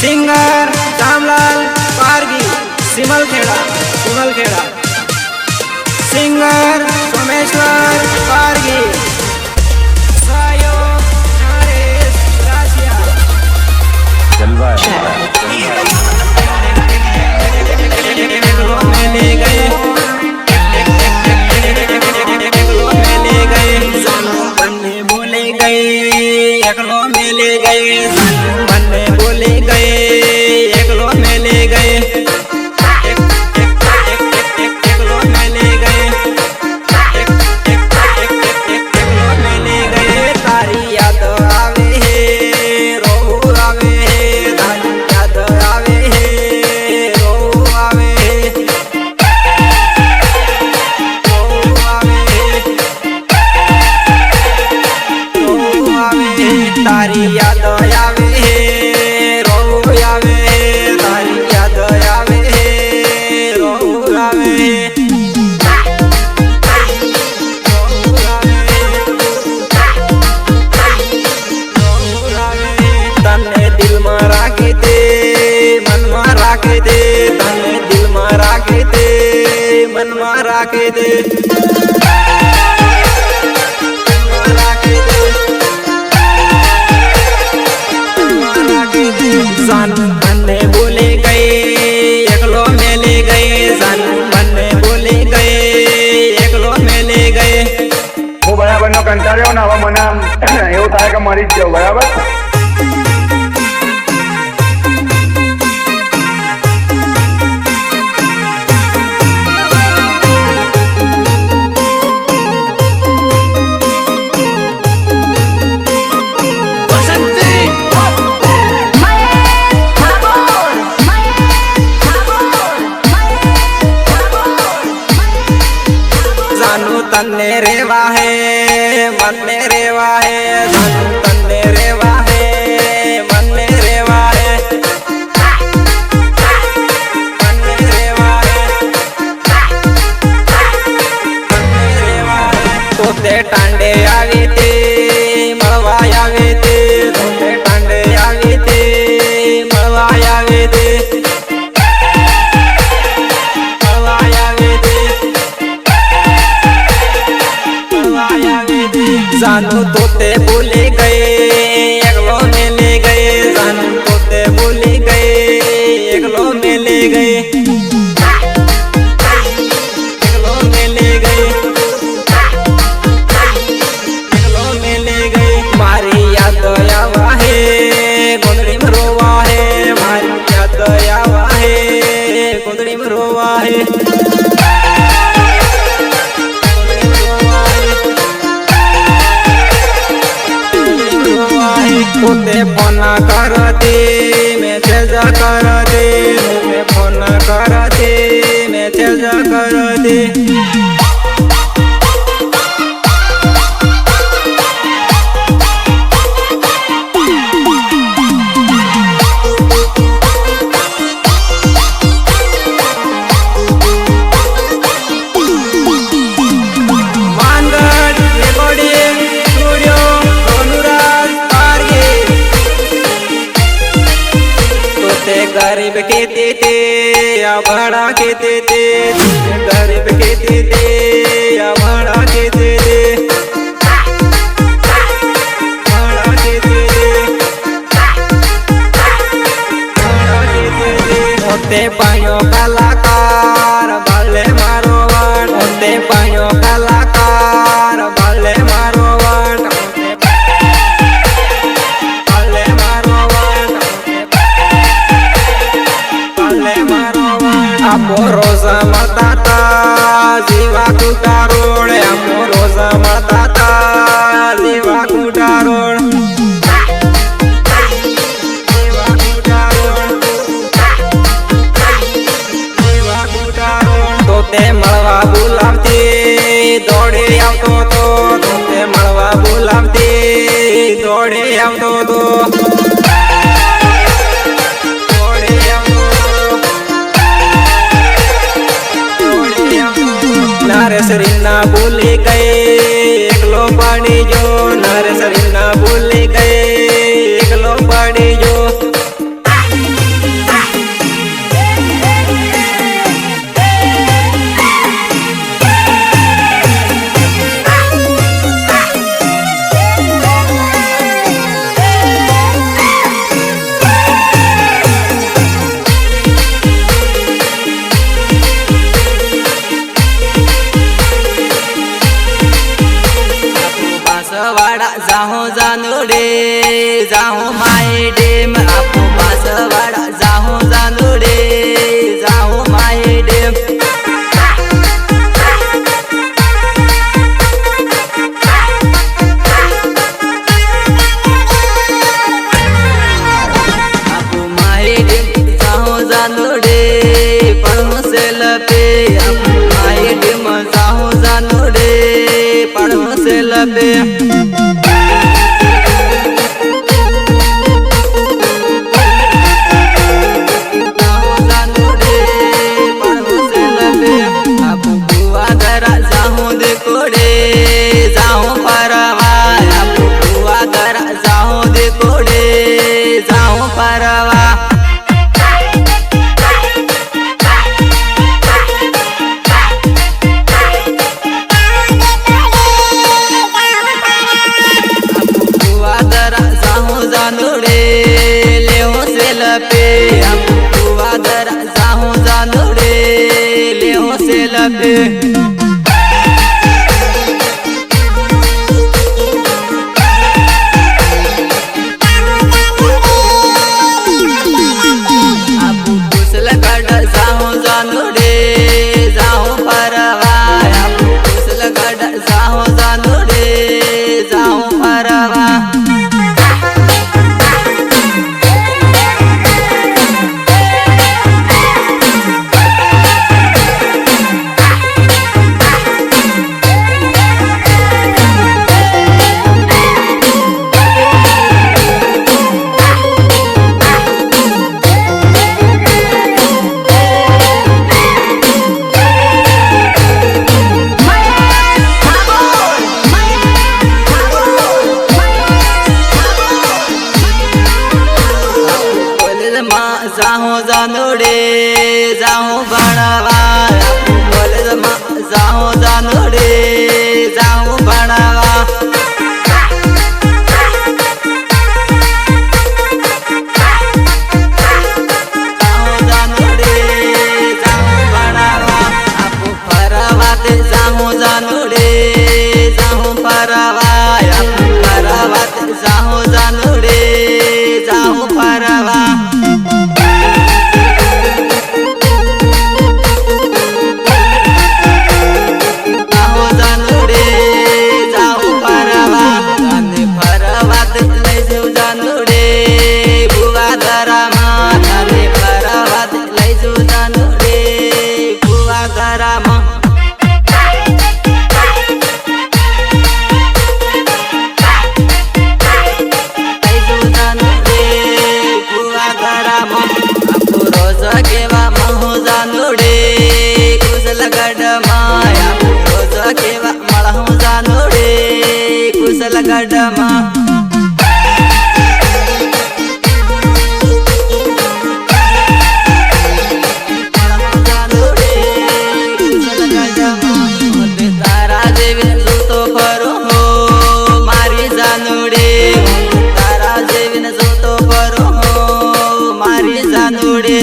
singer Ramlal Pargi सिमलखेड़ा singer Someshwar Pargi सहयोग नरेश राशिया जलवा तारी याद आवे रो आवे तारी याद आवे रो आवे तने दिल में राखे दे मन में राखे दे तने दिल में राखे दे मन में राखे दे सन बन्ने बोले गए एकलो में ले गए सन बन्ने बोले गए एकलो में ले गए હું બરાબર નો કંટાળ્યો ને હવે મને એવું થાય કે મરી જ જાઉં બરાબર तन्ने रेवा है मन्ने रेवा है तन्ने रेवा है मन्ने रेवा है मन्ने रेवा है मन्ने रेवा है तोते टांडे आवे ते मळवा आवे ते तोते टांडे आवे ते मळवा आवे ते जानू तोते बोले गए एकलो में ले गए जानू तोते बोले गए एकलो में ले गए एकलो में ले गए एकलो में ले गए मारी याद आवा है गोंदड़ी में रोवा है मारी याद आवा है गोंदड़ी में रोवा है तोते फोन करते मैसेज करते मैं फोन करते मैसेज करते गरीब कहते थे या बड़ा कहते थे गरीब कहते थे या बड़ा कहते थे बड़ा कहते थे बड़ा कहते थे होते पायो कलाकार भले मारो वाट होते पायो कलाकार भले मारो वाट आपो रोजा मरता था जीवा कुटा रोड आपो रोजा मरता था जीवा कुटा रोड जीवा कुटा रोड जीवा कुटा रोड तोते मळवा बोलावते दौड़े आवतो तो तोते मळवा बोलावते दौड़े आवतो तो नरेशरीना बोले गए एकलो पानी जो नरेशरीना बोले गए एकलो पानी जो जाऊं माई डेम आपू बासवाड़ा जाऊं जानोड़े जाऊं माई डेम आपू माई डेम जाऊं जानोड़े पढ़ो से लपे आपू माई डेम जाऊं जानोड़े पढ़ो से लपे जाऊं परवा आपू बुआ दरा जाऊं दे कोड़े जाऊं परवा आपू बुआ दरा जाऊं जानोड़े लेहो से लपे आपू बुआ दरा जाऊं जानोड़े लेहो से लपे जाऊं परवा आपू कुशलगढ़ जाऊं जानोड़े जाऊं परवा जाऊं जानोड़े जाऊं बनावा कॉलेज में जाऊं जानोड़े जाऊं बनावा जाऊं जानोड़े जाऊं बनावा आपू परवा ते जाऊं जानोड़े जाऊं परवा आपू परवा ते जाऊं जानोड़े जाऊं परवा केवा मळहूं जानोड़े कुशलगढ़ में तारा देवी जोतो फरो हो मारी जानोड़े तारा देवी जोतो फरो हो मारी जानोड़े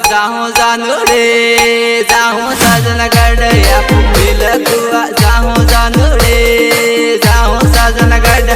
जाऊं जानोड़े जाऊं सजनगढ़ आपू बिलकुआ जाऊं जानोड़े जाऊं सजनगढ़